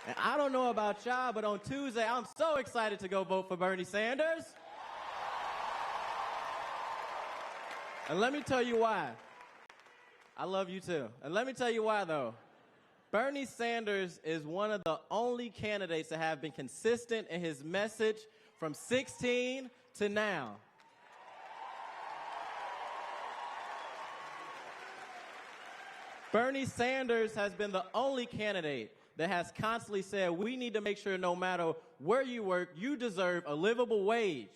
And I don't know about y'all, but on Tuesday, I'm so excited to go vote for Bernie Sanders. And let me tell you why. I love you too. And let me tell you why, though. Bernie Sanders is one of the only candidates that have been consistent in his message from 2016 to now. Bernie Sanders has been the only candidate that has constantly said we need to make sure no matter where you work, you deserve a livable wage.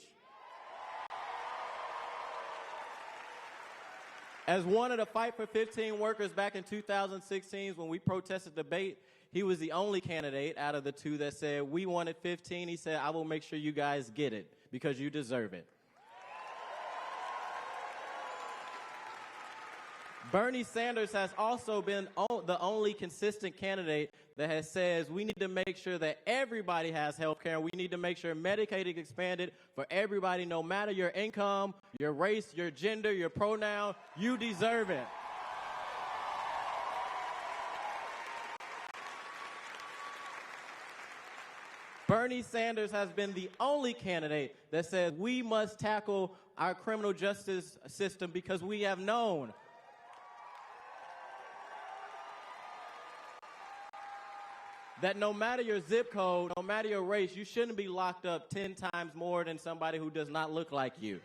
As one of the Fight for 15 workers back in 2016 when we protested the debate, he was the only candidate out of the two that said we wanted 15. He said, I will make sure you guys get it because you deserve it. Bernie Sanders has also been the only consistent candidate that has says we need to make sure that everybody has health care. We need to make sure Medicaid is expanded for everybody, no matter your income, your race, your gender, your pronoun, you deserve it. Bernie Sanders has been the only candidate that says we must tackle our criminal justice system because we have known that no matter your zip code, no matter your race, you shouldn't be locked up 10 times more than somebody who does not look like you.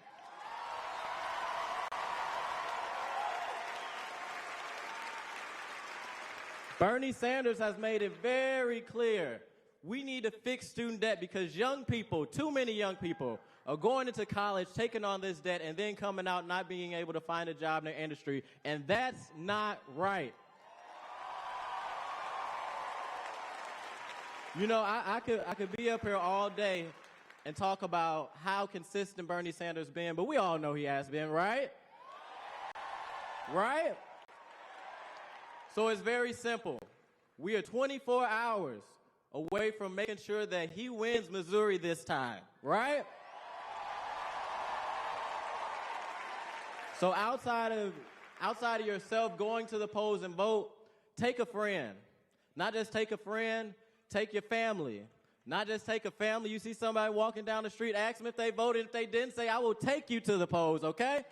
Bernie Sanders has made it very clear we need to fix student debt because young people, too many young people, are going into college, taking on this debt, and then coming out not being able to find a job in the industry, and that's not right. You know, I could be up here all day and talk about how consistent Bernie Sanders been, but we all know he has been, right? Right? So it's very simple. We are 24 hours away from making sure that he wins Missouri this time, right? So outside of yourself going to the polls and vote, take a friend. Not just take a friend, take your family. Not just take a family. You see somebody walking down the street, ask them if they voted. If they didn't, say, I will take you to the polls, okay?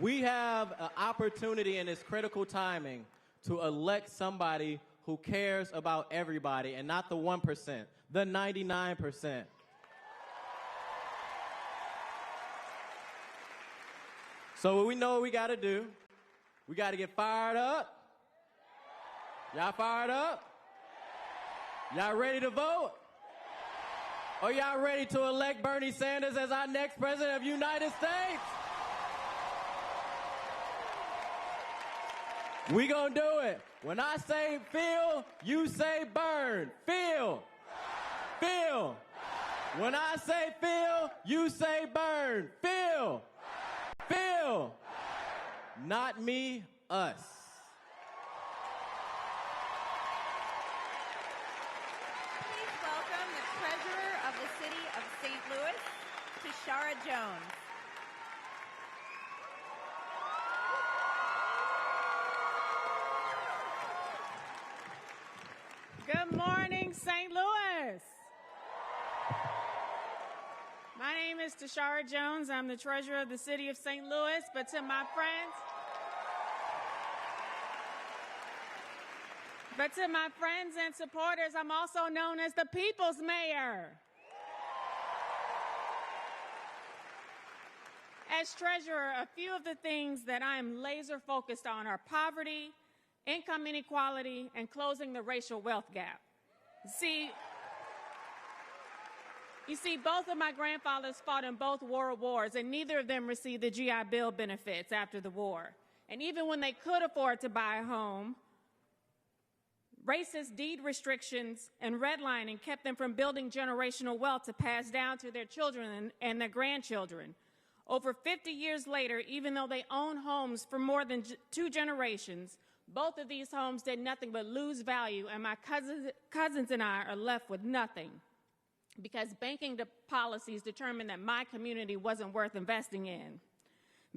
We have an opportunity in this critical timing to elect somebody who cares about everybody and not the 1%, the 99%. So we know what we got to do. We got to get fired up. Y'all fired up? Y'all ready to vote? Are y'all ready to elect Bernie Sanders as our next president of the United States? We gonna do it. When I say Phil, you say burn. Phil. Phil. When I say Phil, you say burn. Phil. Phil. Not me, us. Please welcome the Treasurer of the City of St. Louis, Tashara Jones. Good morning, St. Louis. My name is Tashara Jones. I'm the treasurer of the City of St. Louis, but to my friends and supporters, I'm also known as the People's Mayor. As treasurer, a few of the things that I am laser focused on are poverty, income inequality, and closing the racial wealth gap. You see, both of my grandfathers fought in both world wars, and neither of them received the GI Bill benefits after the war. And even when they could afford to buy a home, racist deed restrictions and redlining kept them from building generational wealth to pass down to their children and their grandchildren. Over 50 years later, even though they own homes for more than 2 generations, both of these homes did nothing but lose value, and my cousins and I are left with nothing because banking policies determined that my community wasn't worth investing in.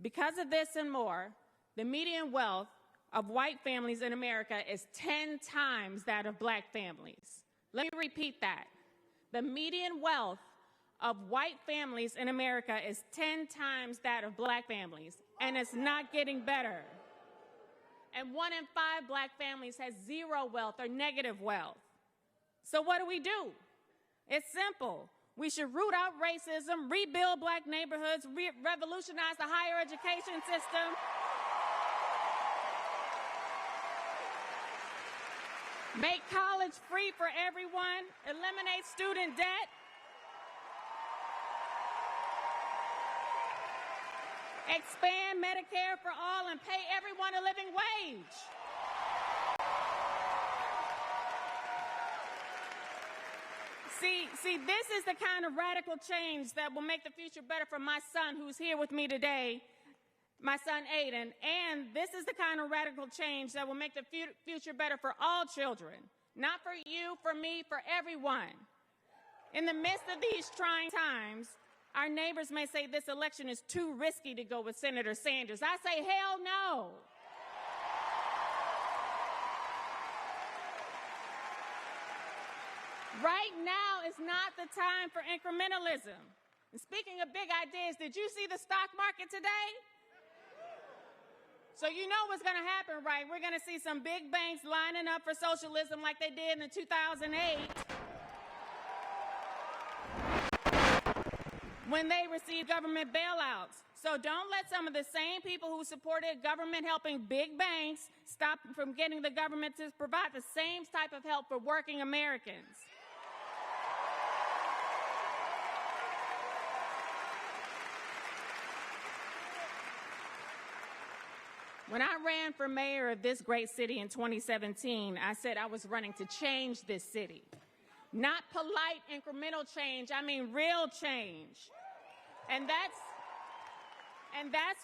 Because of this and more, the median wealth of white families in America is 10 times that of black families. Let me repeat that. The median wealth of white families in America is 10 times that of black families, and it's not getting better. And 1 in 5 black families has zero wealth or negative wealth. So what do? It's simple. We should root out racism, rebuild black neighborhoods, revolutionize the higher education system, make college free for everyone, eliminate student debt, expand Medicare for all, and pay everyone a living wage. See, this is the kind of radical change that will make the future better for my son who's here with me today, my son Aiden, and this is the kind of radical change that will make the future better for all children, not for you, for me, for everyone. In the midst of these trying times, our neighbors may say this election is too risky to go with Senator Sanders. I say, hell no. Right now is not the time for incrementalism. And speaking of big ideas, did you see the stock market today? So you know what's going to happen, right? We're going to see some big banks lining up for socialism like they did in 2008 when they received government bailouts. So don't let some of the same people who supported government helping big banks stop from getting the government to provide the same type of help for working Americans. When I ran for mayor of this great city in 2017, I said I was running to change this city. Not polite, incremental change, I mean real change. And that's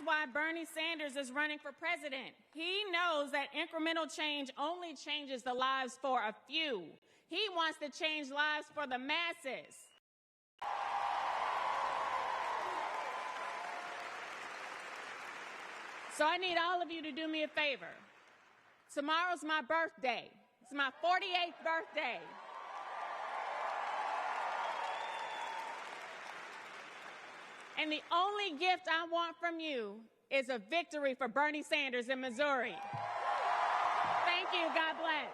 why Bernie Sanders is running for president. He knows that incremental change only changes the lives for a few. He wants to change lives for the masses. So I need all of you to do me a favor. Tomorrow's my birthday. It's my 48th birthday. And the only gift I want from you is a victory for Bernie Sanders in Missouri. Thank you. God bless.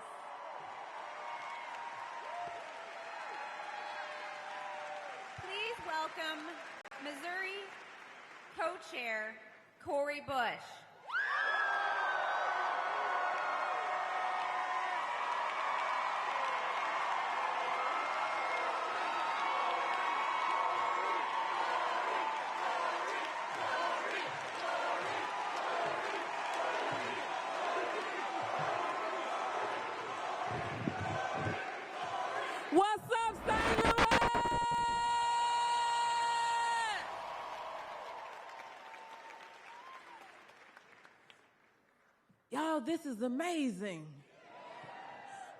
Please welcome Missouri co-chair Cori Bush. What's up, St. Louis? Y'all, this is amazing.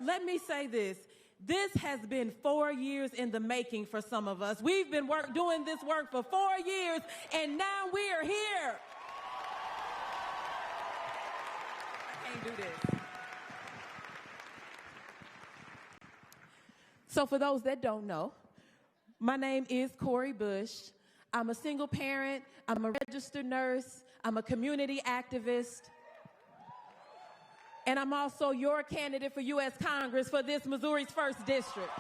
Let me say this. This has been 4 years in the making for some of us. We've been doing this work for 4 years, and now we are here. I can't do this. So for those that don't know, my name is Cori Bush. I'm a single parent. I'm a registered nurse. I'm a community activist. And I'm also your candidate for U.S. Congress for this Missouri's 1st District.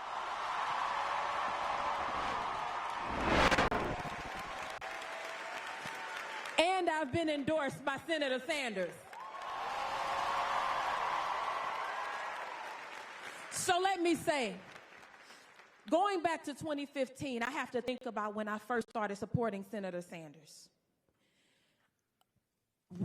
And I've been endorsed by Senator Sanders. So let me say, going back to 2015, I have to think about when I first started supporting Senator Sanders.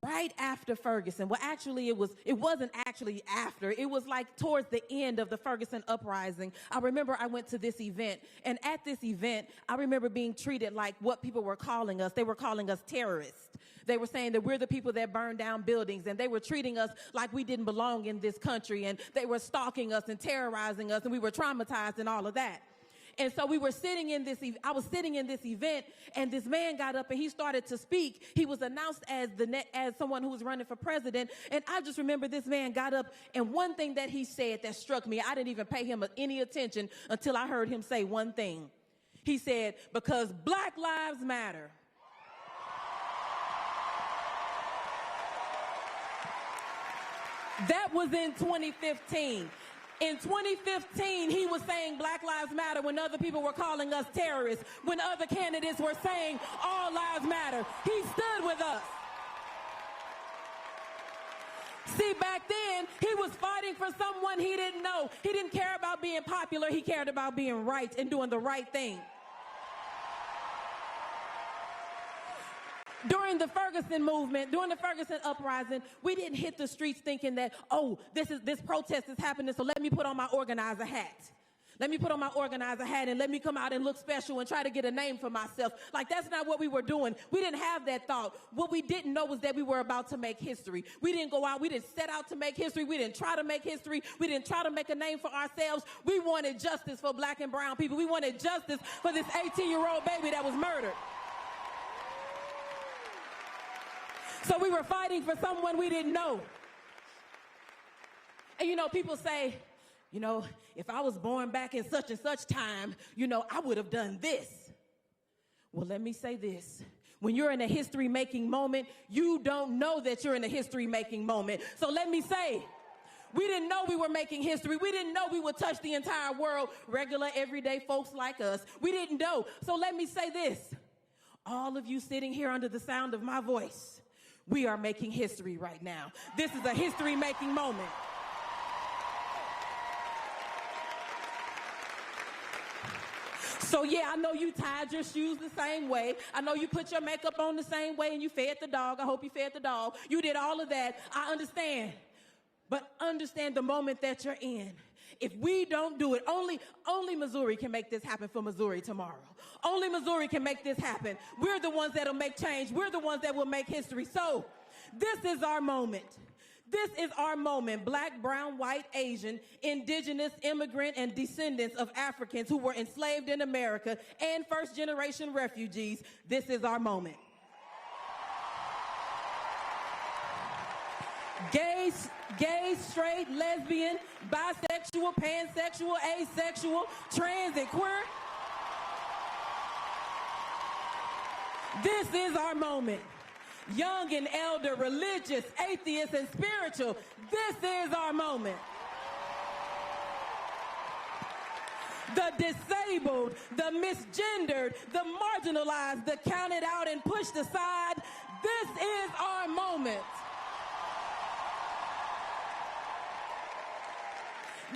Right after Ferguson, well, actually, it wasn't actually after. It was like towards the end of the Ferguson uprising. I remember I went to this event, and at this event, I remember being treated like what people were calling us. They were calling us terrorists. They were saying that we're the people that burned down buildings, and they were treating us like we didn't belong in this country, and they were stalking us and terrorizing us, and we were traumatized and all of that. And so we were sitting in this, I was sitting in this event, and this man got up and he started to speak. He was announced as as someone who was running for president. And I just remember this man got up, and one thing that he said that struck me, I didn't even pay him any attention until I heard him say one thing. He said, because Black Lives Matter. That was in 2015. In 2015, he was saying Black Lives Matter when other people were calling us terrorists, when other candidates were saying all lives matter. He stood with us. See, back then, he was fighting for someone he didn't know. He didn't care about being popular. He cared about being right and doing the right thing. During the Ferguson movement, during the Ferguson uprising, we didn't hit the streets thinking that, oh, this protest is happening, so let me put on my organizer hat. Let me put on my organizer hat and let me come out and look special and try to get a name for myself. Like, that's not what we were doing. We didn't have that thought. What we didn't know was that we were about to make history. We didn't go out. We didn't set out to make history. We didn't try to make history. We didn't try to make a name for ourselves. We wanted justice for Black and brown people. We wanted justice for this 18-year-old baby that was murdered. So we were fighting for someone we didn't know. And, you know, people say, you know, if I was born back in such and such time, you know, I would have done this. Well, let me say this. When you're in a history-making moment, you don't know that you're in a history-making moment. So let me say, we didn't know we were making history. We didn't know we would touch the entire world, regular, everyday folks like us. We didn't know. So let me say this. All of you sitting here under the sound of my voice, we are making history right now. This is a history-making moment. So yeah, I know you tied your shoes the same way. I know you put your makeup on the same way and you fed the dog. I hope you fed the dog. You did all of that. I understand. But understand the moment that you're in. If we don't do it, only Missouri can make this happen for Missouri tomorrow. Only Missouri can make this happen. We're the ones that'll make change. We're the ones that will make history. So this is our moment. This is our moment. Black, brown, white, Asian, indigenous, immigrant, and descendants of Africans who were enslaved in America and first-generation refugees. This is our moment. Gay, straight, lesbian, bisexual, pansexual, asexual, trans, and queer. This is our moment. Young and elder, religious, atheist, and spiritual. This is our moment. The disabled, the misgendered, the marginalized, the counted out and pushed aside. This is our moment.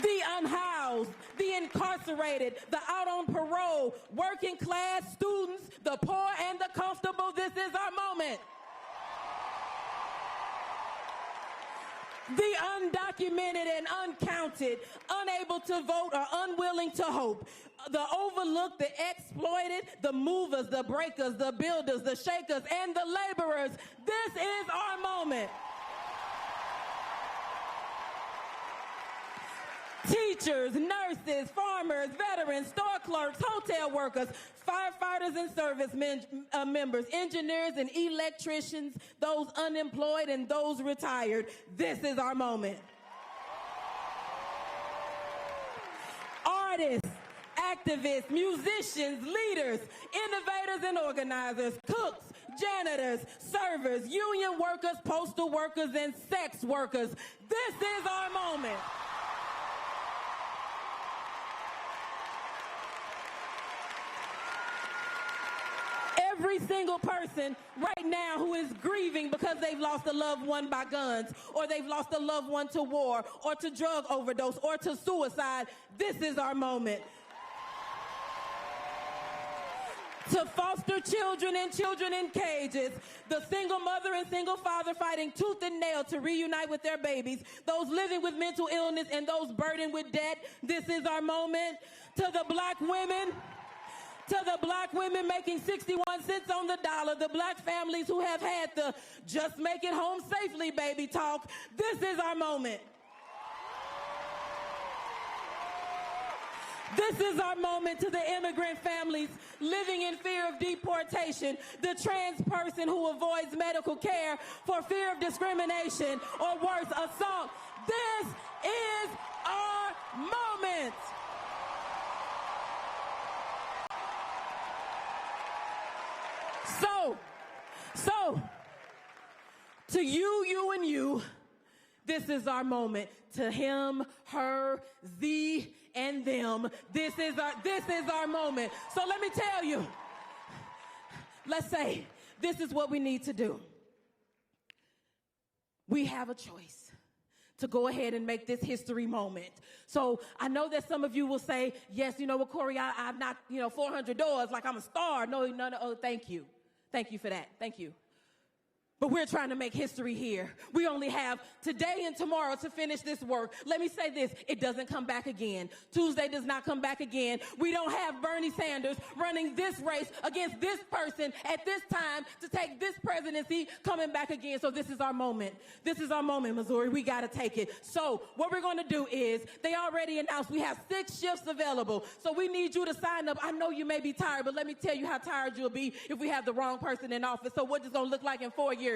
The unhoused, the incarcerated, the out on parole, working class students, the poor and the comfortable. This is our moment. The undocumented and uncounted, unable to vote or unwilling to hope, the overlooked, the exploited, the movers, the breakers, the builders, the shakers, and the laborers. This is our moment. Teachers, nurses, farmers, veterans, store clerks, hotel workers, firefighters and service members, engineers and electricians, those unemployed and those retired. This is our moment. Artists, activists, musicians, leaders, innovators and organizers, cooks, janitors, servers, union workers, postal workers, and sex workers. This is our moment. Every single person right now who is grieving because they've lost a loved one by guns, or they've lost a loved one to war, or to drug overdose, or to suicide, this is our moment. To foster children and children in cages, the single mother and single father fighting tooth and nail to reunite with their babies, those living with mental illness and those burdened with debt, this is our moment. To the black women making 61 cents on the dollar, the black families who have had the just make it home safely baby talk, this is our moment. This is our moment to the immigrant families living in fear of deportation, the trans person who avoids medical care for fear of discrimination or worse, assault. This is our moment. So, to you and you, this is our moment. To him, her, thee, and them, this is our moment. So let me tell you, let's say this is what we need to do. We have a choice to go ahead and make this history moment. So I know that some of you will say, yes, you know what, Corey, I've knocked, 400 doors like I'm a star. No, oh, thank you. Thank you for that. Thank you. But we're trying to make history here. We only have today and tomorrow to finish this work. Let me say this, it doesn't come back again. Tuesday does not come back again. We don't have Bernie Sanders running this race against this person at this time to take this presidency coming back again. So this is our moment. This is our moment, Missouri. We got to take it. So what we're going to do is, they already announced we have 6 shifts available. So we need you to sign up. I know you may be tired, but let me tell you how tired you'll be if we have the wrong person in office. So what is going to look like in 4 years?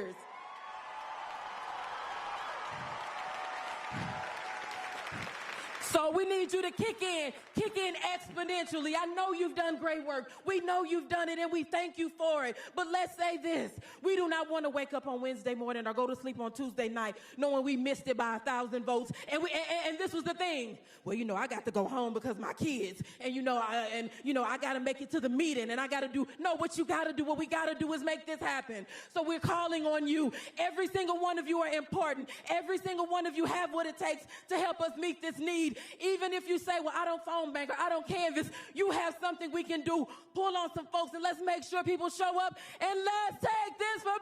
So we need you to kick in exponentially. I know you've done great work. We know you've done it, and we thank you for it. But let's say this. We do not want to wake up on Wednesday morning or go to sleep on Tuesday night knowing we missed it by 1,000 votes. And this was the thing. Well, I got to go home because my kids. And, I got to make it to the meeting, and I got to do. No, what you got to do, what we got to do is make this happen. So we're calling on you. Every single one of you are important. Every single one of you have what it takes to help us meet this need. Even if you say, well, I don't phone bank or I don't canvas, you have something we can do. Pull on some folks and let's make sure people show up, and let's take this for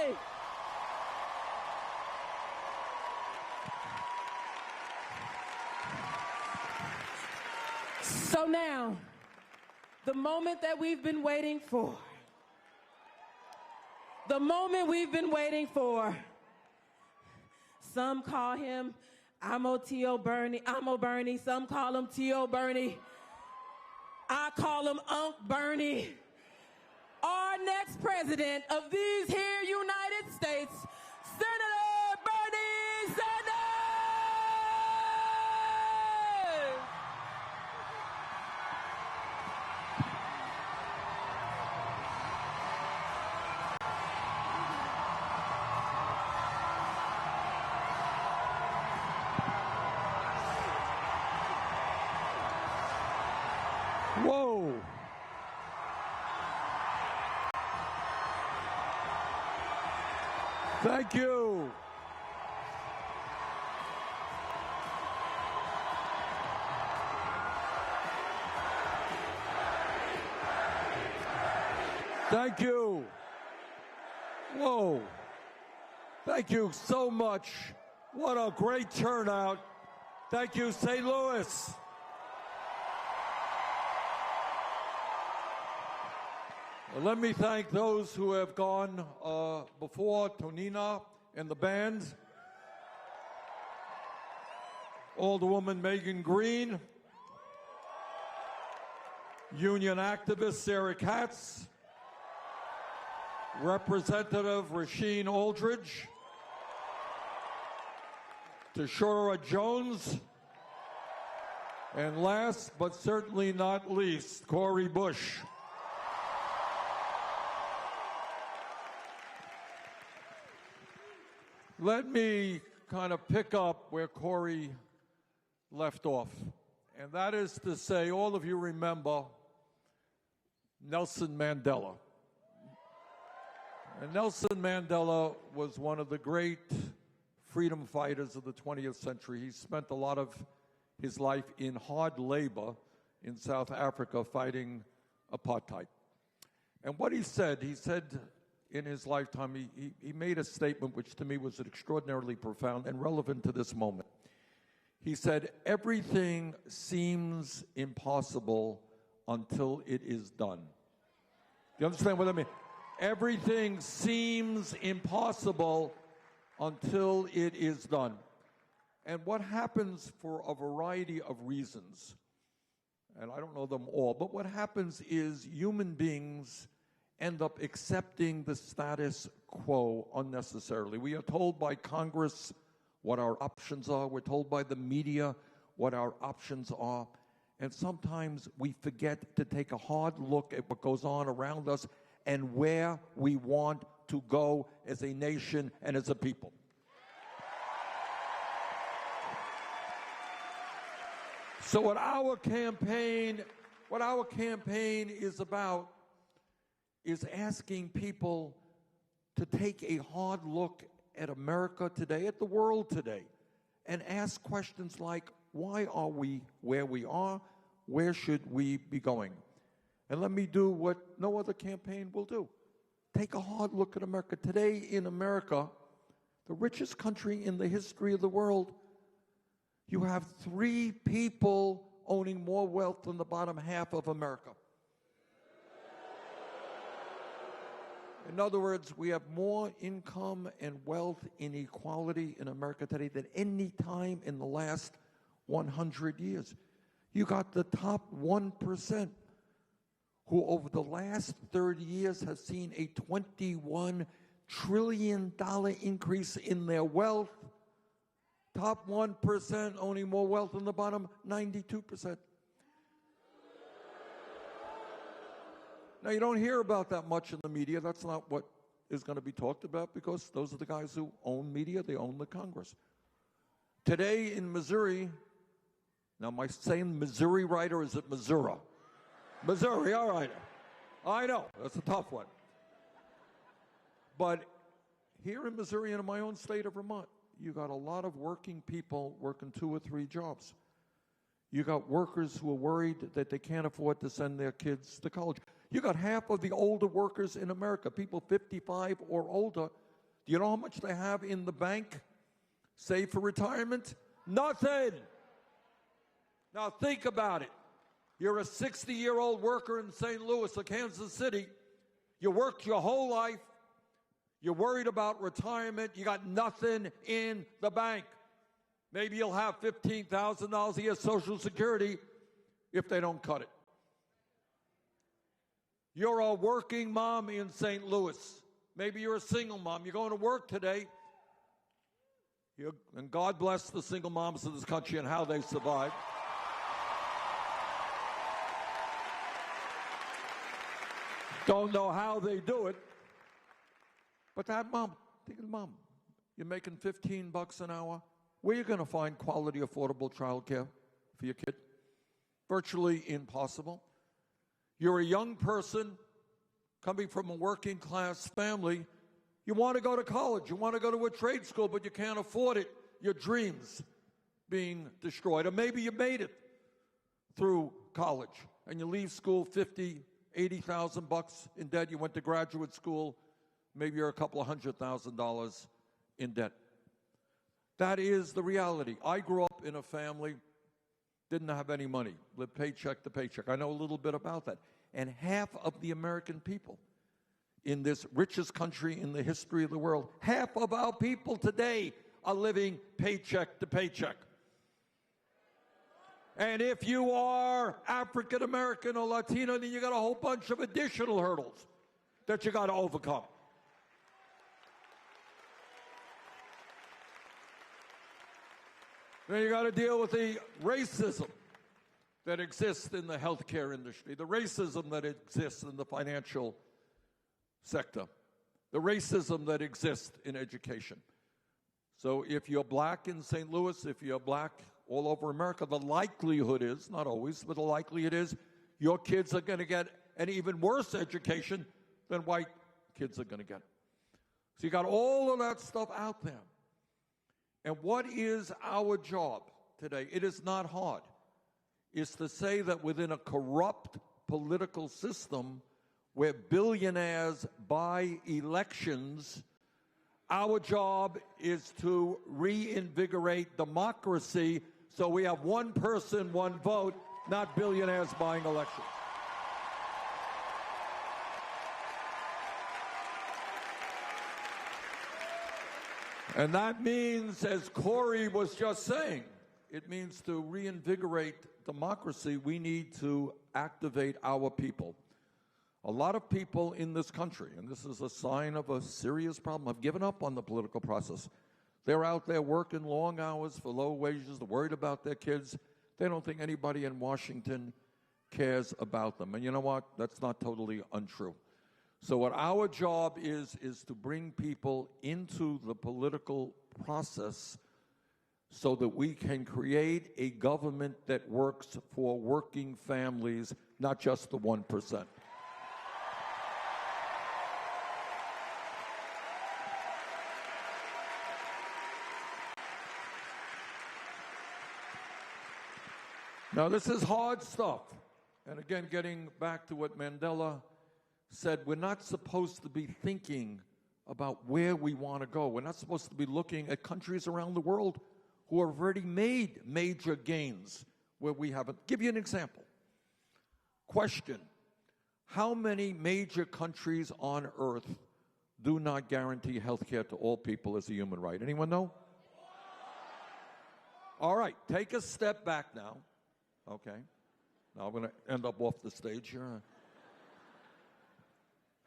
Bernie! So now, the moment that we've been waiting for. The moment we've been waiting for. Some call him Imo Bernie. Some call him T.O. Bernie. I call him Unc Bernie. Our next president of these here United States, Senator Bernie Sanders! Whoa. Thank you. Thank you. Whoa. Thank you so much. What a great turnout. Thank you, St. Louis. Let me thank those who have gone before, Tonina and the band, Alderwoman Megan Green, union activist Sarah Katz, Representative Rasheen Aldridge, Tashora Jones, and last but certainly not least, Cori Bush. Let me kind of pick up where Corey left off, and that is to say, all of you remember Nelson Mandela. And Nelson Mandela was one of the great freedom fighters of the 20th century. He spent a lot of his life in hard labor in South Africa fighting apartheid. And what he said in his lifetime, he made a statement which to me was extraordinarily profound and relevant to this moment. He said, everything seems impossible until it is done. Do you understand what I mean? Everything seems impossible until it is done. And what happens for a variety of reasons and I don't know them all, but what happens is human beings end up accepting the status quo unnecessarily. We are told by Congress what our options are. We're told by the media what our options are. And sometimes we forget to take a hard look at what goes on around us and where we want to go as a nation and as a people. So what our campaign is about is asking people to take a hard look at America today, at the world today, and ask questions like, why are we where we are? Where should we be going? And let me do what no other campaign will do. Take a hard look at America. Today in America, the richest country in the history of the world, you have 3 people owning more wealth than the bottom half of America. In other words, we have more income and wealth inequality in America today than any time in the last 100 years. You got the top 1% who over the last 30 years has seen a $21 trillion increase in their wealth. Top 1% owning more wealth than the bottom 92%. Now, you don't hear about that much in the media. That's not what is going to be talked about because those are the guys who own media. They own the Congress. Today in Missouri, now am I saying Missouri right or is it Missouri? Missouri, all right. I know, that's a tough one. But here in Missouri and in my own state of Vermont, you got a lot of working people working 2 or 3 jobs. You got workers who are worried that they can't afford to send their kids to college. You got half of the older workers in America, people 55 or older. Do you know how much they have in the bank saved for retirement? Nothing. Now think about it. You're a 60-year-old worker in St. Louis or Kansas City. You worked your whole life. You're worried about retirement. You got nothing in the bank. Maybe you'll have $15,000 a year Social Security if they don't cut it. You're a working mom in St. Louis. Maybe you're a single mom. You're going to work today. And God bless the single moms of this country and how they survive. Don't know how they do it. But that mom, think of the mom. You're making $15 an hour. Where are you going to find quality, affordable child care for your kid? Virtually impossible. You're a young person coming from a working class family. You want to go to college. You want to go to a trade school, but you can't afford it. Your dreams being destroyed. Or maybe you made it through college and you leave school $50,000, $80,000 in debt. You went to graduate school. Maybe you're a couple of $100,000 in debt. That is the reality. I grew up in a family, didn't have any money, lived paycheck to paycheck. I know a little bit about that. And half of the American people in this richest country in the history of the world, half of our people today are living paycheck to paycheck. And if you are African American or Latino, then you got a whole bunch of additional hurdles that you got to overcome. Then you got to deal with the racism that exists in the healthcare industry, the racism that exists in the financial sector, the racism that exists in education. So if you're black in St. Louis, if you're black all over America, the likelihood is, not always, but the likelihood is your kids are going to get an even worse education than white kids are going to get. So you got all of that stuff out there. And what is our job today? It is not hard. It's to say that within a corrupt political system where billionaires buy elections, our job is to reinvigorate democracy so we have one person, one vote, not billionaires buying elections. And that means, as Corey was just saying, it means to reinvigorate democracy, we need to activate our people. A lot of people in this country, and this is a sign of a serious problem, have given up on the political process. They're out there working long hours for low wages, they're worried about their kids. They don't think anybody in Washington cares about them. And you know what? That's not totally untrue. So what our job is to bring people into the political process so that we can create a government that works for working families, not just the 1%. Now, this is hard stuff. And again, getting back to what Mandela said, we're not supposed to be thinking about where we want to go. We're not supposed to be looking at countries around the world who have already made major gains where we haven't. Give you an example. Question: how many major countries on earth do not guarantee health care to all people as a human right? Anyone know? All right, take a step back now. Okay. Now I'm going to end up off the stage here.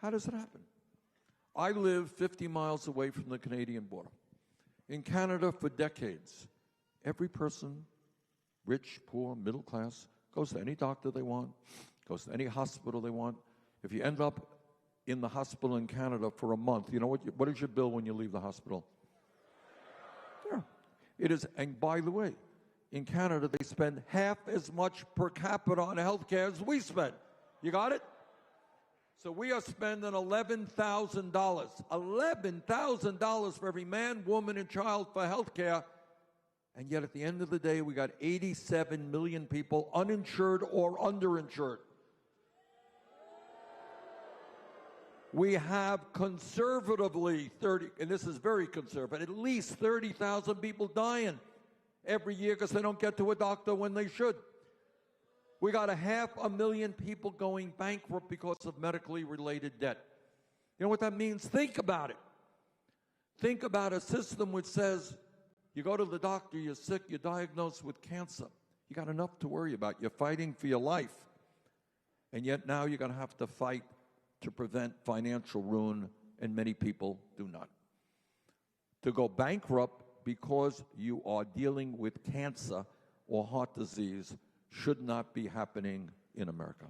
How does it happen? I live 50 miles away from the Canadian border. In Canada, for decades, every person, rich, poor, middle class, goes to any doctor they want, goes to any hospital they want. If you end up in the hospital in Canada for a month, you know what is your bill when you leave the hospital? Yeah. It is, and by the way, in Canada, they spend half as much per capita on health care as we spend. You got it? So we are spending $11,000. $11,000 for every man, woman, and child for health care. And yet at the end of the day, we got 87 million people uninsured or underinsured. We have conservatively 30, and this is very conservative, at least 30,000 people dying every year because they don't get to a doctor when they should. We got 500,000 people going bankrupt because of medically related debt. You know what that means? Think about it. Think about a system which says you go to the doctor, you're sick, you're diagnosed with cancer. You got enough to worry about. You're fighting for your life. And yet now you're going to have to fight to prevent financial ruin, and many people do not. To go bankrupt because you are dealing with cancer or heart disease should not be happening in America.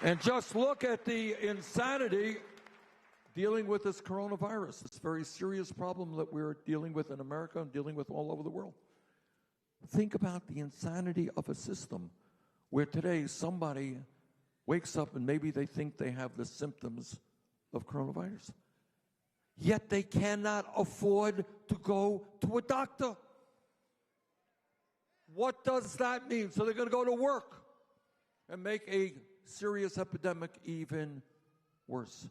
And just look at the insanity dealing with this coronavirus, this very serious problem that we're dealing with in America and dealing with all over the world. Think about the insanity of a system where today somebody wakes up and maybe they think they have the symptoms of coronavirus. Yet they cannot afford to go to a doctor. What does that mean? So they're going to go to work and make a serious epidemic even worse.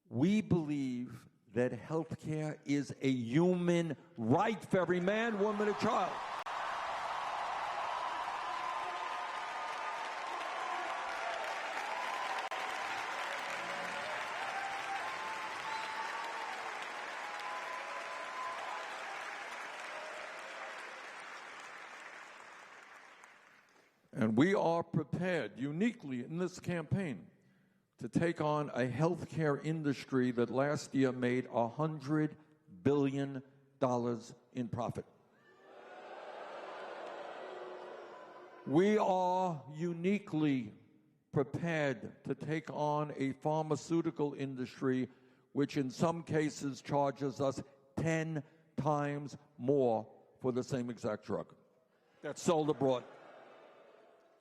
We believe that health care is a human right for every man, woman, and child. And we are prepared, uniquely in this campaign, to take on a healthcare industry that last year made $100 billion in profit. We are uniquely prepared to take on a pharmaceutical industry which in some cases charges us 10 times more for the same exact drug that's sold abroad.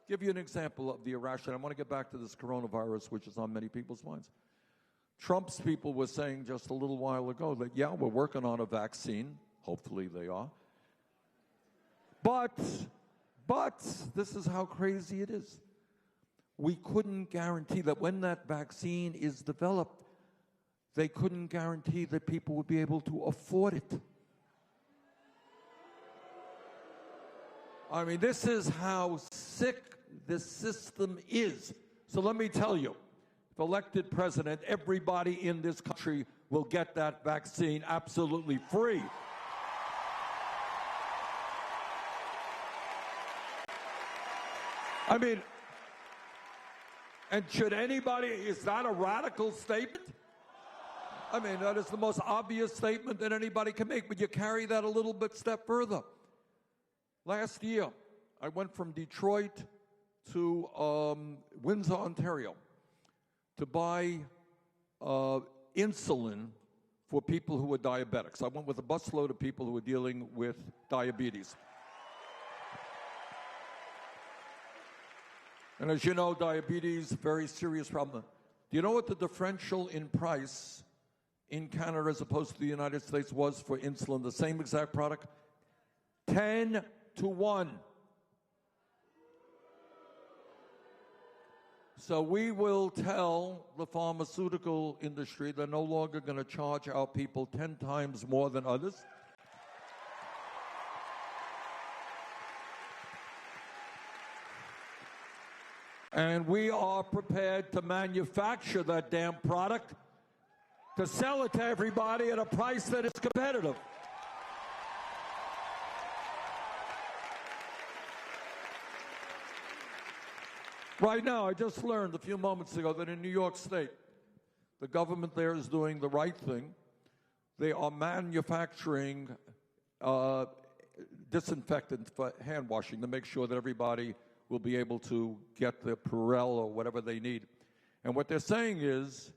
Give you an example of the irrational. I want to get back to this coronavirus, which is on many people's minds. Trump's people were saying just a little while ago that, yeah, we're working on a vaccine. Hopefully they are. But this is how crazy it is. We couldn't guarantee that when that vaccine is developed, they couldn't guarantee that people would be able to afford it. I mean, this is how sick this system is. So let me tell you, if elected president, everybody in this country will get that vaccine absolutely free. I mean, and should anybody, is that a radical statement? I mean, that is the most obvious statement that anybody can make, but you carry that a little bit step further. Last year, I went from Detroit to Windsor, Ontario, to buy insulin for people who were diabetics. I went with a busload of people who were dealing with diabetes. And as you know, diabetes, very serious problem. Do you know what the differential in price in Canada as opposed to the United States was for insulin, the same exact product? 10 to 1. So we will tell the pharmaceutical industry they're no longer going to charge our people 10 times more than others. And we are prepared to manufacture that damn product to sell it to everybody at a price that is competitive. Right now, I just learned a few moments ago that in New York State, the government there is doing the right thing. They are manufacturing disinfectant for hand washing to make sure that everybody will be able to get the Purell or whatever they need. And what they're saying is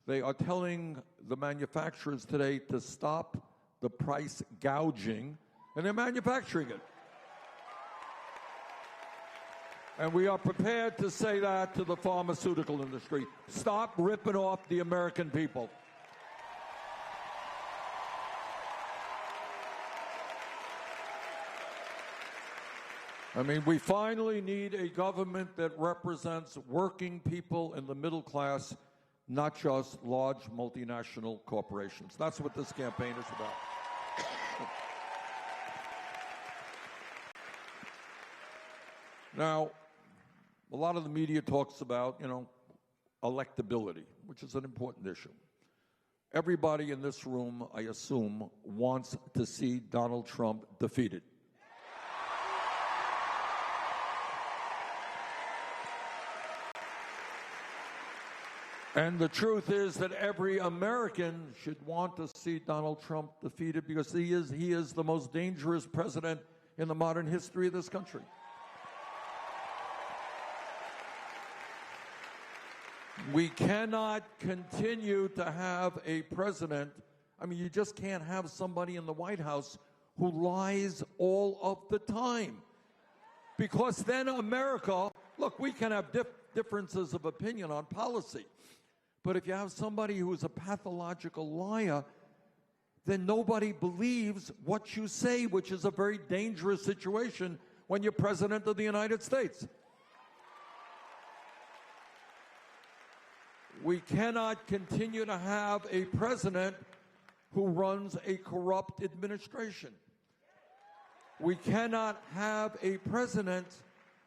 they are telling the manufacturers today to stop the price gouging, and they're manufacturing it. And we are prepared to say that to the pharmaceutical industry. Stop ripping off the American people. I mean, we finally need a government that represents working people in the middle class, not just large multinational corporations. That's what this campaign is about. Now, a lot of the media talks about, electability, which is an important issue. Everybody in this room, I assume, wants to see Donald Trump defeated. And the truth is that every American should want to see Donald Trump defeated because he is the most dangerous president in the modern history of this country. We cannot continue to have a president. I mean, you just can't have somebody in the White House who lies all of the time. Because then America, look, we can have differences of opinion on policy. But if you have somebody who is a pathological liar, then nobody believes what you say, which is a very dangerous situation when you're president of the United States. We cannot continue to have a president who runs a corrupt administration. We cannot have a president,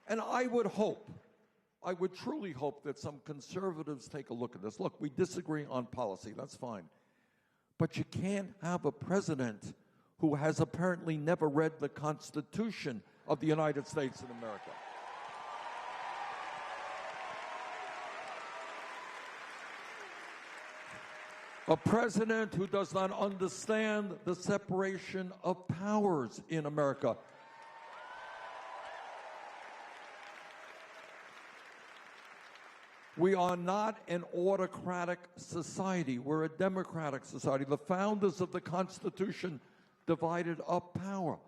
and I would truly hope that some conservatives take a look at this. Look, we disagree on policy, that's fine. But you can't have a president who has apparently never read the Constitution of the United States of America. A president who does not understand the separation of powers in America. We are not an autocratic society. We're a democratic society. The founders of the Constitution divided up power,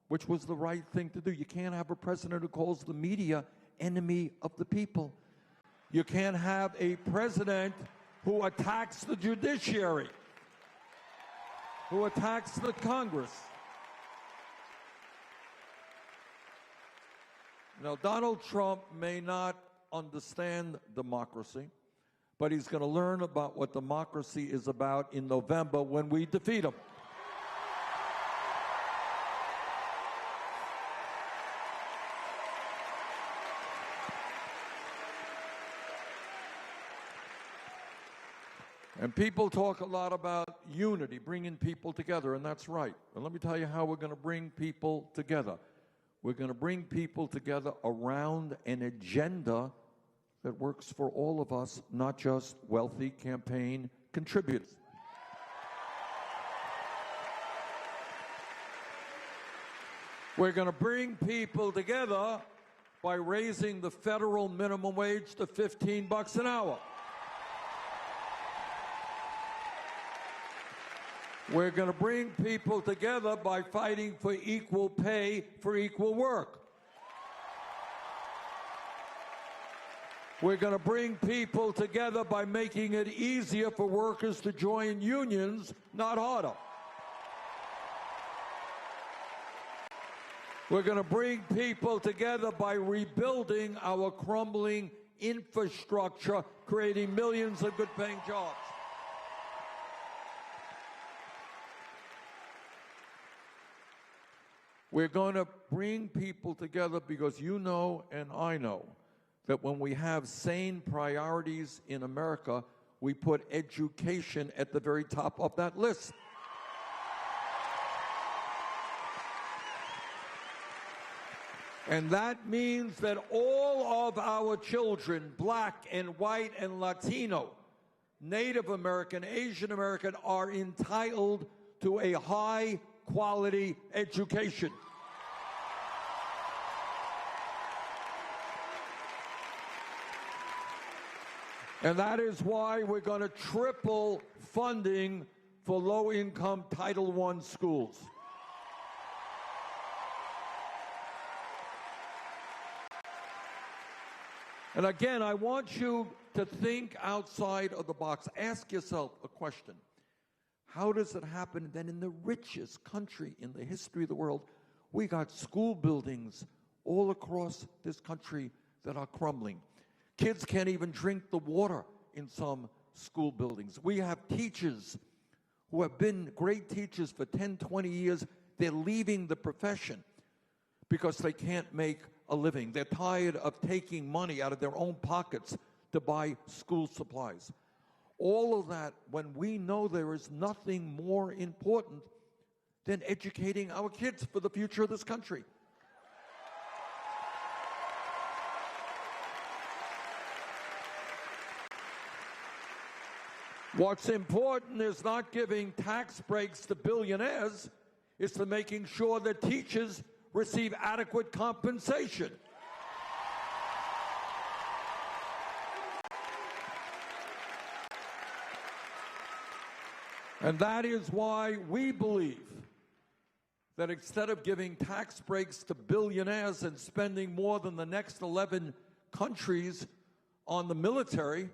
which was the right thing to do. You can't have a president who calls the media enemy of the people. You can't have a president who attacks the judiciary, who attacks the Congress. Now, Donald Trump may not understand democracy, but he's going to learn about what democracy is about in November when we defeat him. And people talk a lot about unity, bringing people together, and that's right. And let me tell you how we're going to bring people together. We're going to bring people together around an agenda that works for all of us, not just wealthy campaign contributors. We're going to bring people together by raising the federal minimum wage to $15 an hour. We're going to bring people together by fighting for equal pay for equal work. We're going to bring people together by making it easier for workers to join unions, not harder. We're going to bring people together by rebuilding our crumbling infrastructure, creating millions of good-paying jobs. We're going to bring people together because you know and I know that when we have sane priorities in America, we put education at the very top of that list. And that means that all of our children, black and white and Latino, Native American, Asian American, are entitled to a high-quality education. And that is why we're going to triple funding for low-income Title I schools. And again, I want you to think outside of the box. Ask yourself a question. How does it happen that in the richest country in the history of the world, we got school buildings all across this country that are crumbling? Kids can't even drink the water in some school buildings. We have teachers who have been great teachers for 10, 20 years. They're leaving the profession because they can't make a living. They're tired of taking money out of their own pockets to buy school supplies. All of that when we know there is nothing more important than educating our kids for the future of this country. What's important is not giving tax breaks to billionaires, it's to making sure that teachers receive adequate compensation. And that is why we believe that instead of giving tax breaks to billionaires and spending more than the next 11 countries on the military,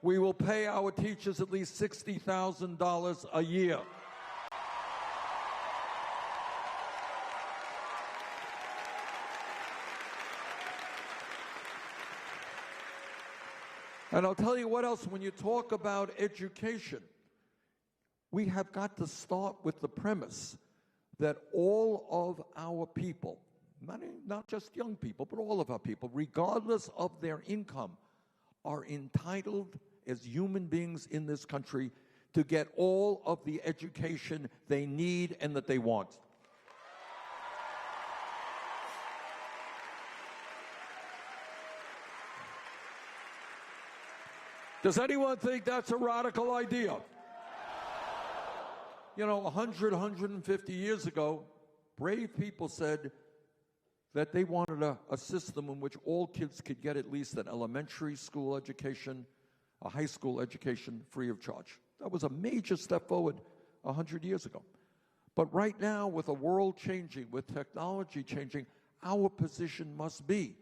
we will pay our teachers at least $60,000 a year. And I'll tell you what else, when you talk about education, we have got to start with the premise that all of our people, not just young people, but all of our people, regardless of their income, are entitled as human beings in this country to get all of the education they need and that they want. Does anyone think that's a radical idea? You know, 100, 150 years ago, brave people said that they wanted a system in which all kids could get at least an elementary school education, a high school education free of charge. That was a major step forward 100 years ago. But right now, with the world changing, with technology changing, our position must be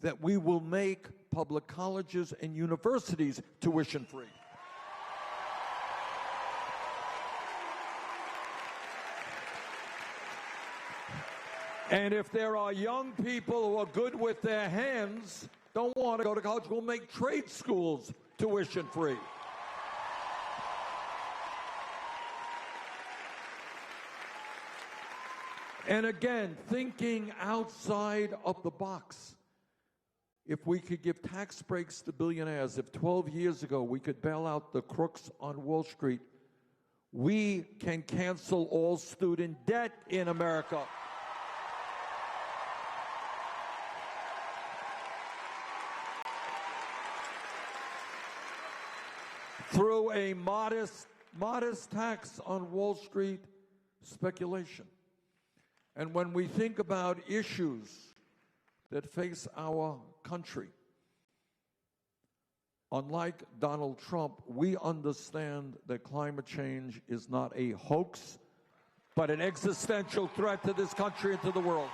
that we will make public colleges and universities tuition free. And if there are young people who are good with their hands, don't want to go to college, we'll make trade schools tuition free. And again, thinking outside of the box. If we could give tax breaks to billionaires, if 12 years ago we could bail out the crooks on Wall Street, we can cancel all student debt in America. Through a modest tax on Wall Street speculation. And when we think about issues that face our country, unlike Donald Trump, we understand that climate change is not a hoax, but an existential threat to this country and to the world.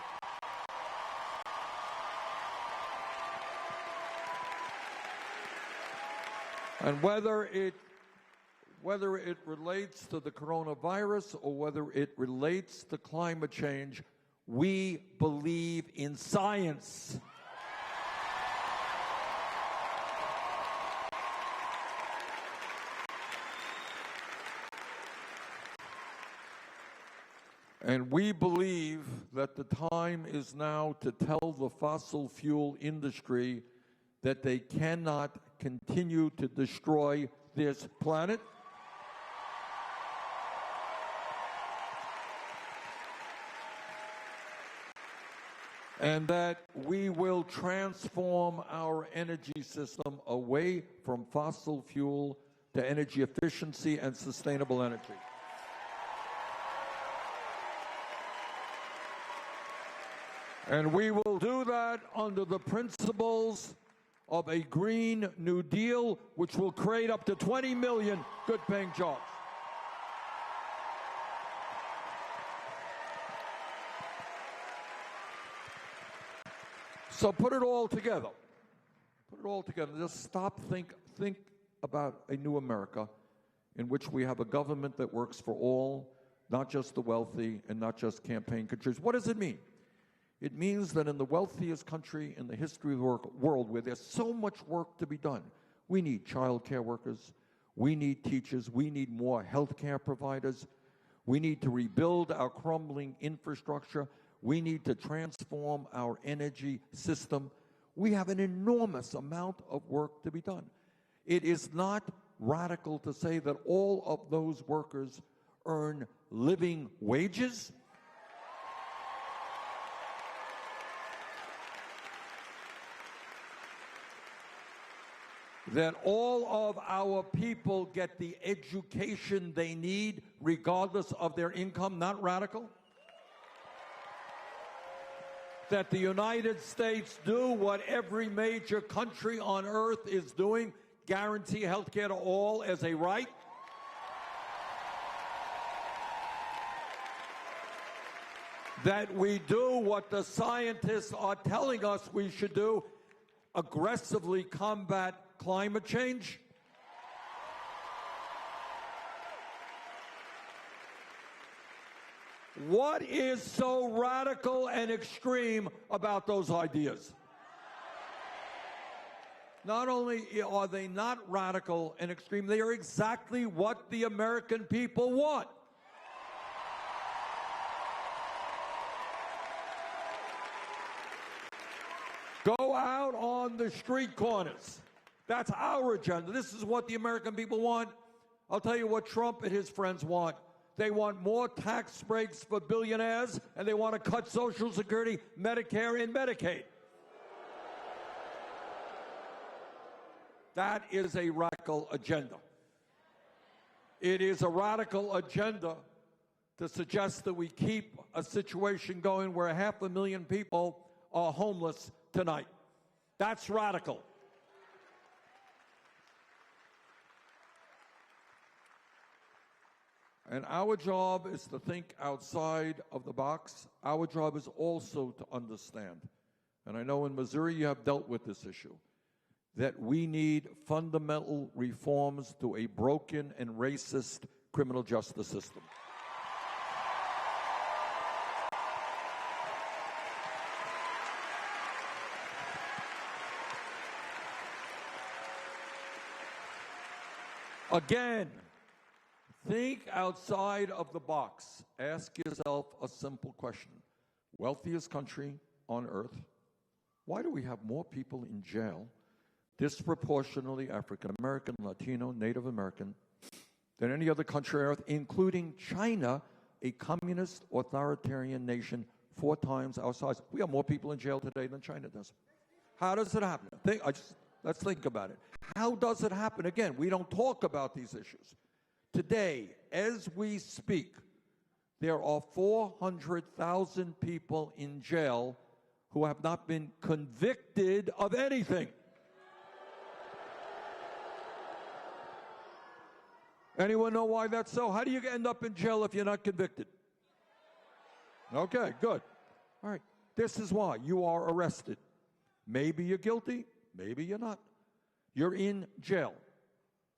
And whether it relates to the coronavirus or whether it relates to climate change, we believe in science. And we believe that the time is now to tell the fossil fuel industry that they cannot continue to destroy this planet. And that we will transform our energy system away from fossil fuel to energy efficiency and sustainable energy. And we will do that under the principles of a Green New Deal, which will create up to 20 million good-paying jobs. So put it all together. Put it all together. Just stop, think about a new America in which we have a government that works for all, not just the wealthy and not just campaign contributors. What does it mean? It means that in the wealthiest country in the history of the world, where there's so much work to be done, we need child care workers, we need teachers, we need more health care providers, we need to rebuild our crumbling infrastructure, we need to transform our energy system. We have an enormous amount of work to be done. It is not radical to say that all of those workers earn living wages. That all of our people get the education they need regardless of their income, not radical. That the United States do what every major country on earth is doing, guarantee health care to all as a right. That we do what the scientists are telling us we should do, aggressively combat climate change. What is so radical and extreme about those ideas? Not only are they not radical and extreme, they are exactly what the American people want. Go out on the street corners. That's our agenda. This is what the American people want. I'll tell you what Trump and his friends want. They want more tax breaks for billionaires, and they want to cut Social Security, Medicare, and Medicaid. That is a radical agenda. It is a radical agenda to suggest that we keep a situation going where 500,000 people are homeless tonight. That's radical. And our job is to think outside of the box. Our job is also to understand, and I know in Missouri you have dealt with this issue, that we need fundamental reforms to a broken and racist criminal justice system. Again, think outside of the box. Ask yourself a simple question. Wealthiest country on earth, Why do we have more people in jail, disproportionately African American, Latino, Native American, than any other country on earth, including China, a communist authoritarian nation 4 times our size? We have more people in jail today than China does. How does it happen? Let's think about it. How does it happen? Again, we don't talk about these issues. Today, as we speak, there are 400,000 people in jail who have not been convicted of anything. Anyone know why that's so? How do you end up in jail if you're not convicted? Okay, good. All right. This is why. You are arrested. Maybe you're guilty, maybe you're not. You're in jail.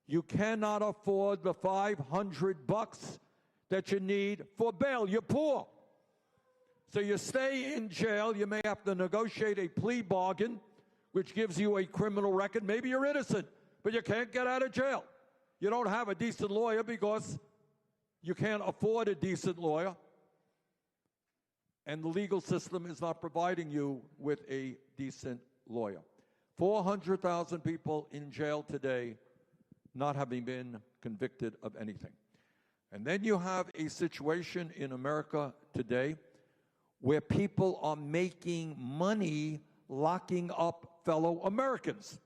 You cannot afford the $500 that you need for bail. You're poor. So you stay in jail. You may have to negotiate a plea bargain, which gives you a criminal record. Maybe you're innocent, but you can't get out of jail. You don't have a decent lawyer because you can't afford a decent lawyer. And the legal system is not providing you with a decent lawyer. 400,000 people in jail today not having been convicted of anything. And then you have a situation in America today where people are making money locking up fellow Americans.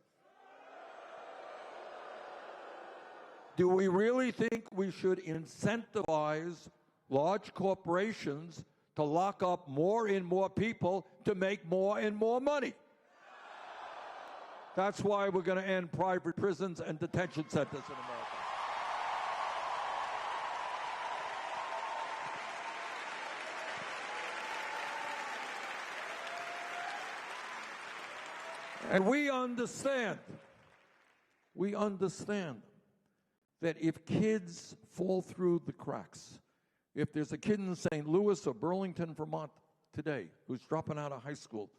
Do we really think we should incentivize large corporations to lock up more and more people to make more and more money? That's why we're going to end private prisons and detention centers in America. And we understand that if kids fall through the cracks, if there's a kid in St. Louis or Burlington, Vermont today who's dropping out of high school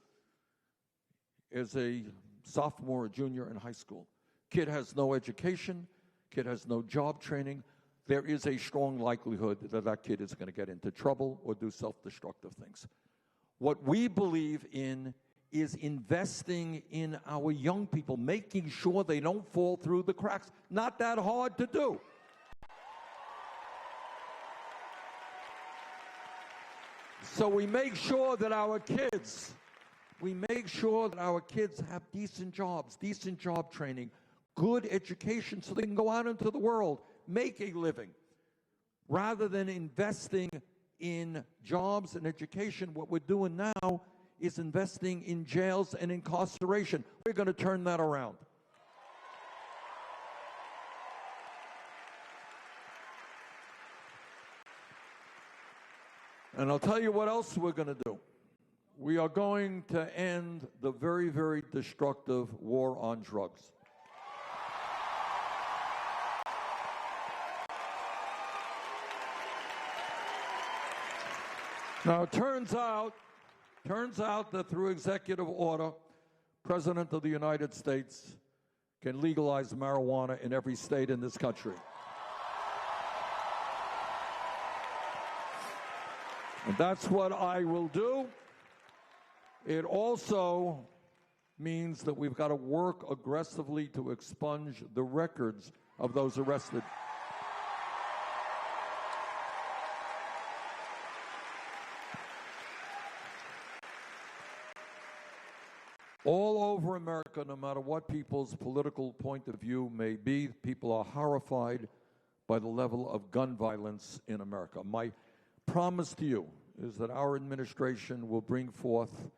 as a sophomore or junior in high school, kid has no education, kid has no job training, there is a strong likelihood that that kid is going to get into trouble or do self-destructive things. What we believe in is investing in our young people, making sure they don't fall through the cracks. Not that hard to do. So we make sure that our kids have decent jobs, decent job training, good education so they can go out into the world, make a living. Rather than investing in jobs and education, what we're doing now is investing in jails and incarceration. We're going to turn that around. And I'll tell you what else we're going to do. We are going to end the very, very destructive war on drugs. Now, it turns out that through executive order, President of the United States can legalize marijuana in every state in this country. And that's what I will do. It also means that we've got to work aggressively to expunge the records of those arrested. All over America, no matter what people's political point of view may be, people are horrified by the level of gun violence in America. My promise to you is that our administration will bring forth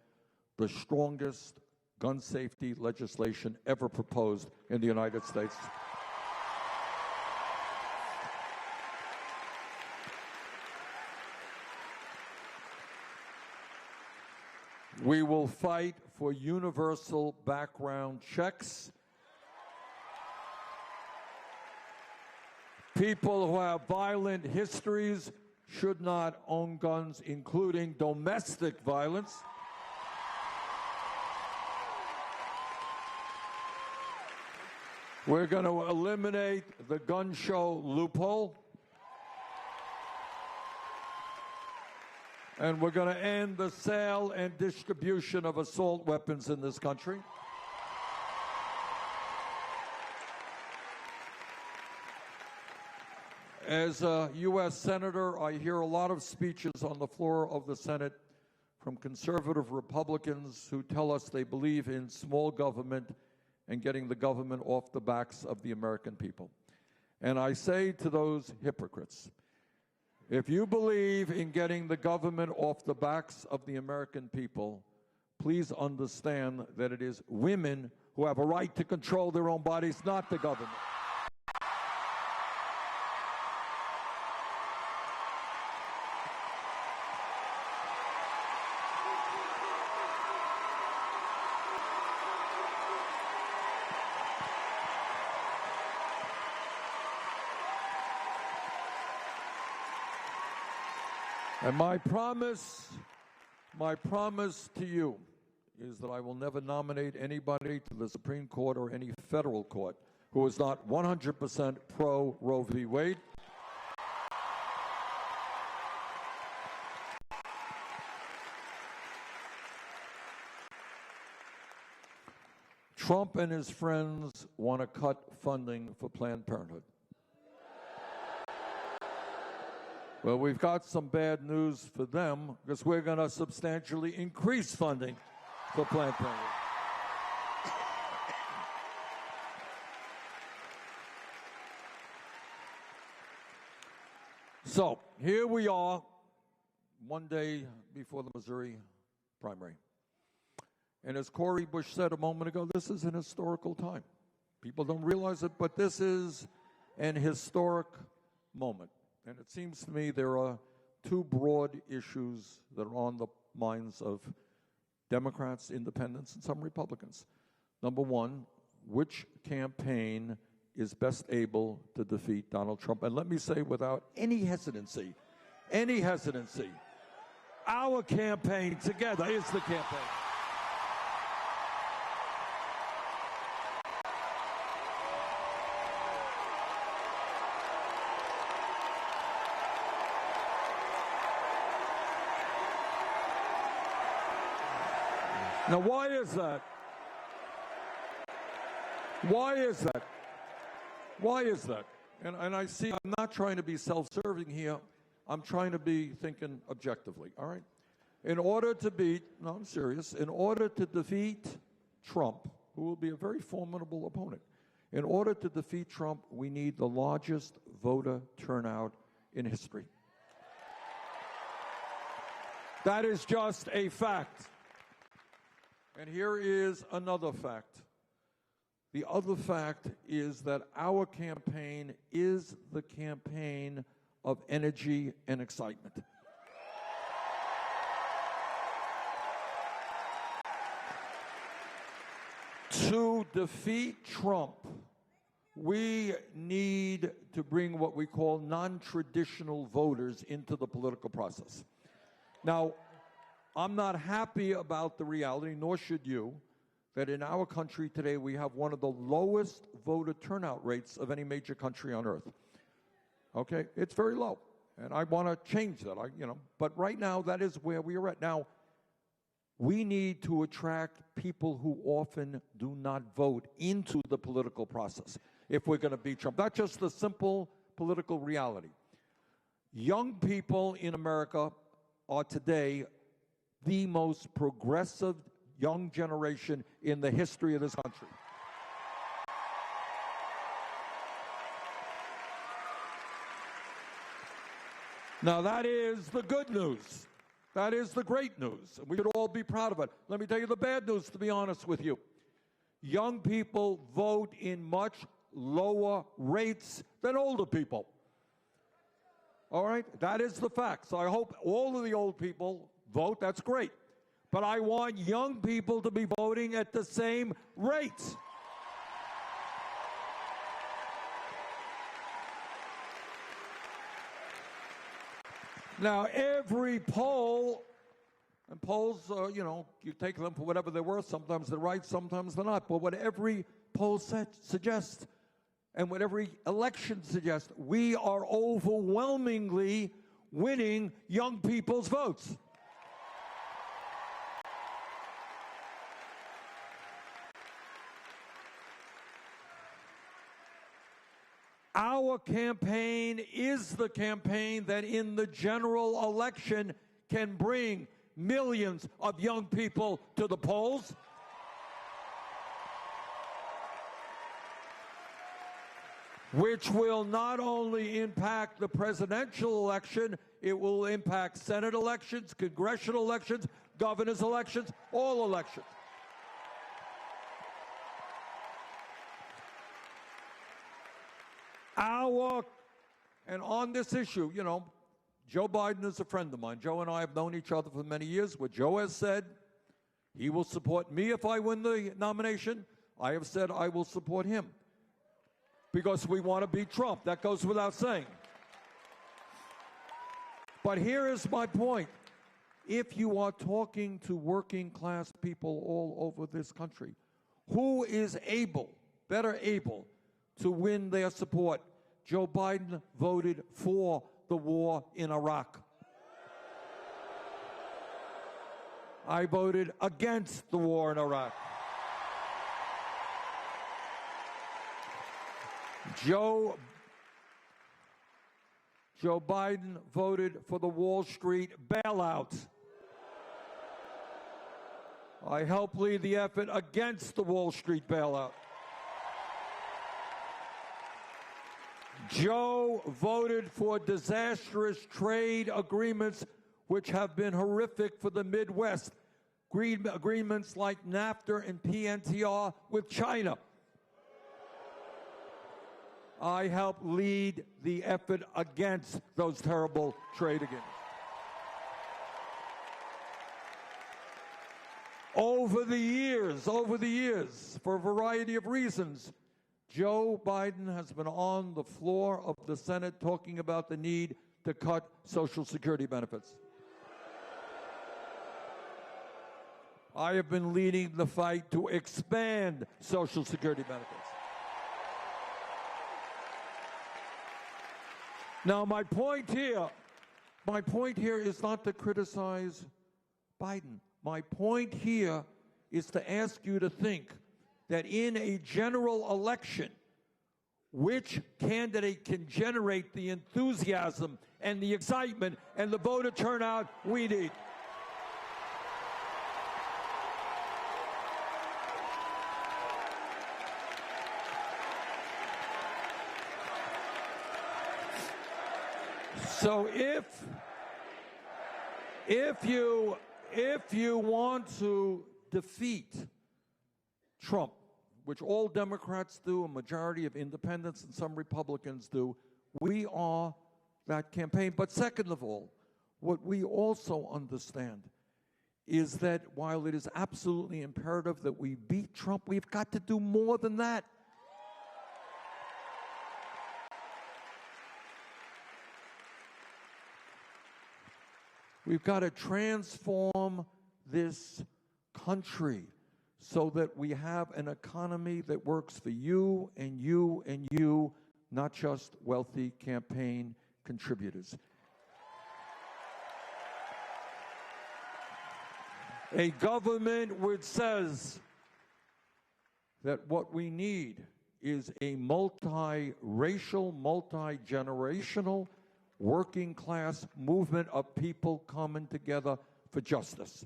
the strongest gun safety legislation ever proposed in the United States. We will fight for universal background checks. People who have violent histories should not own guns, including domestic violence. We're going to eliminate the gun show loophole. And we're going to end the sale and distribution of assault weapons in this country. As a U.S. Senator, I hear a lot of speeches on the floor of the Senate from conservative Republicans who tell us they believe in small government and getting the government off the backs of the American people. And I say to those hypocrites, if you believe in getting the government off the backs of the American people, please understand that it is women who have a right to control their own bodies, not the government. And my promise to you is that I will never nominate anybody to the Supreme Court or any federal court who is not 100% pro Roe v. Wade. Trump and his friends want to cut funding for Planned Parenthood. Well, we've got some bad news for them because we're going to substantially increase funding for Planned Parenthood. So here we are, one day before the Missouri primary. And as Cori Bush said a moment ago, this is an historical time. People don't realize it, but this is an historic moment. And it seems to me there are two broad issues that are on the minds of Democrats, independents, and some Republicans. Number one, which campaign is best able to defeat Donald Trump? And let me say without any hesitancy, our campaign together is the campaign. Now, why is that? Why is that? Why is that? And I see, I'm not trying to be self-serving here. I'm trying to be thinking objectively, all right? In order to beat, no, I'm serious, in order to defeat Trump, who will be a very formidable opponent, in order to defeat Trump, we need the largest voter turnout in history. That is just a fact. And here is another fact. The other fact is that our campaign is the campaign of energy and excitement. To defeat Trump, we need to bring what we call non-traditional voters into the political process. Now, I'm not happy about the reality, nor should you, that in our country today we have one of the lowest voter turnout rates of any major country on earth. Okay? It's very low. And I want to change that, but right now that is where we are at. Now, we need to attract people who often do not vote into the political process if we're going to beat Trump. That's just the simple political reality. Young people in America are today the most progressive young generation in the history of this country. Now, that is the good news. That is the great news. We should all be proud of it. Let me tell you the bad news, to be honest with you. Young people vote in much lower rates than older people. All right? That is the fact. So I hope all of the old people vote. That's great. But I want young people to be voting at the same rates. Now, every poll, and polls, you take them for whatever they're worth. Sometimes they're right, sometimes they're not. But what every poll suggests, and what every election suggests, we are overwhelmingly winning young people's votes. Our campaign is the campaign that in the general election can bring millions of young people to the polls. Which will not only impact the presidential election, it will impact Senate elections, congressional elections, governor's elections, all elections. And on this issue, you know, Joe Biden is a friend of mine. Joe and I have known each other for many years. What Joe has said, he will support me if I win the nomination. I have said I will support him because we want to beat Trump. That goes without saying. But here is my point. If you are talking to working class people all over this country, who is better able to win their support? Joe Biden voted for the war in Iraq. I voted against the war in Iraq. Joe Biden voted for the Wall Street bailout. I helped lead the effort against the Wall Street bailout. Joe voted for disastrous trade agreements which have been horrific for the Midwest. Agreements like NAFTA and PNTR with China. I helped lead the effort against those terrible trade agreements. Over the years, for a variety of reasons, Joe Biden has been on the floor of the Senate talking about the need to cut Social Security benefits. I have been leading the fight to expand Social Security benefits. Now, my point here is not to criticize Biden. My point here is to ask you to think that in a general election, which candidate can generate the enthusiasm and the excitement and the voter turnout we need? So if you want to defeat Trump, which all Democrats do, a majority of independents and some Republicans do, we are that campaign. But second of all, what we also understand is that while it is absolutely imperative that we beat Trump, we've got to do more than that. We've got to transform this country so that we have an economy that works for you and you and you, not just wealthy campaign contributors. A government which says that what we need is a multi-racial, multi-generational, working class movement of people coming together for justice.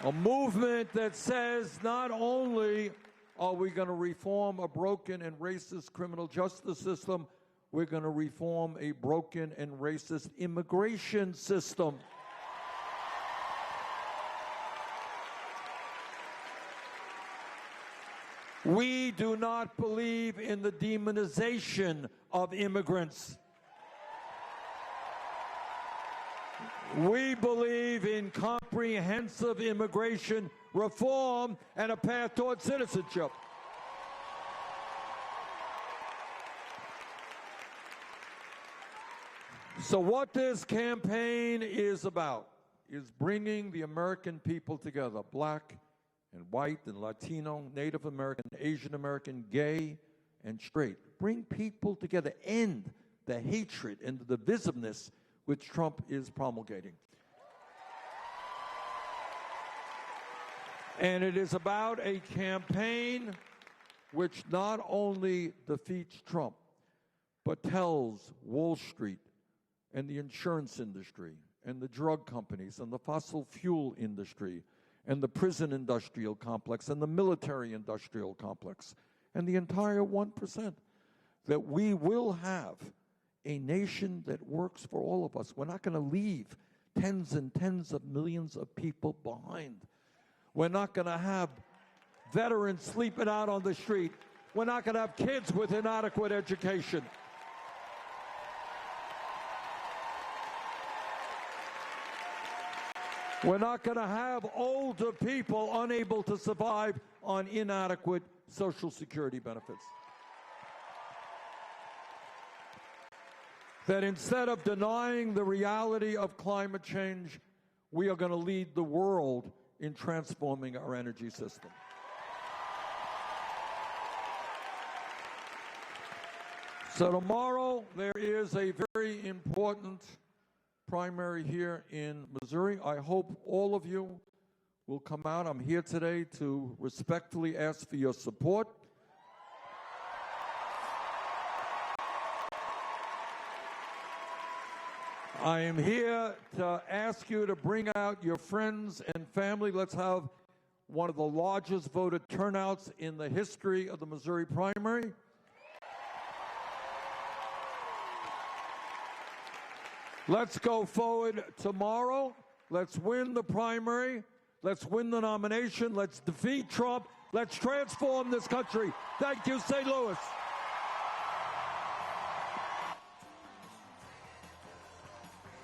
A movement that says not only are we going to reform a broken and racist criminal justice system, we're going to reform a broken and racist immigration system. We do not believe in the demonization of immigrants. We believe in comprehensive immigration reform and a path toward citizenship. So what this campaign is about is bringing the American people together, black and white and Latino, Native American, Asian American, gay and straight. Bring people together, end the hatred and the divisiveness which Trump is promulgating. And it is about a campaign which not only defeats Trump, but tells Wall Street and the insurance industry and the drug companies and the fossil fuel industry and the prison industrial complex and the military industrial complex and the entire 1% that we will have a nation that works for all of us. We're not going to leave tens and tens of millions of people behind. We're not going to have veterans sleeping out on the street. We're not going to have kids with inadequate education. We're not going to have older people unable to survive on inadequate Social Security benefits. That instead of denying the reality of climate change, we are going to lead the world in transforming our energy system. So tomorrow there is a very important primary here in Missouri. I hope all of you will come out. I'm here today to respectfully ask for your support. I am here to ask you to bring out your friends and family. Let's have one of the largest voter turnouts in the history of the Missouri primary. Let's go forward tomorrow. Let's win the primary. Let's win the nomination. Let's defeat Trump. Let's transform this country. Thank you, St. Louis.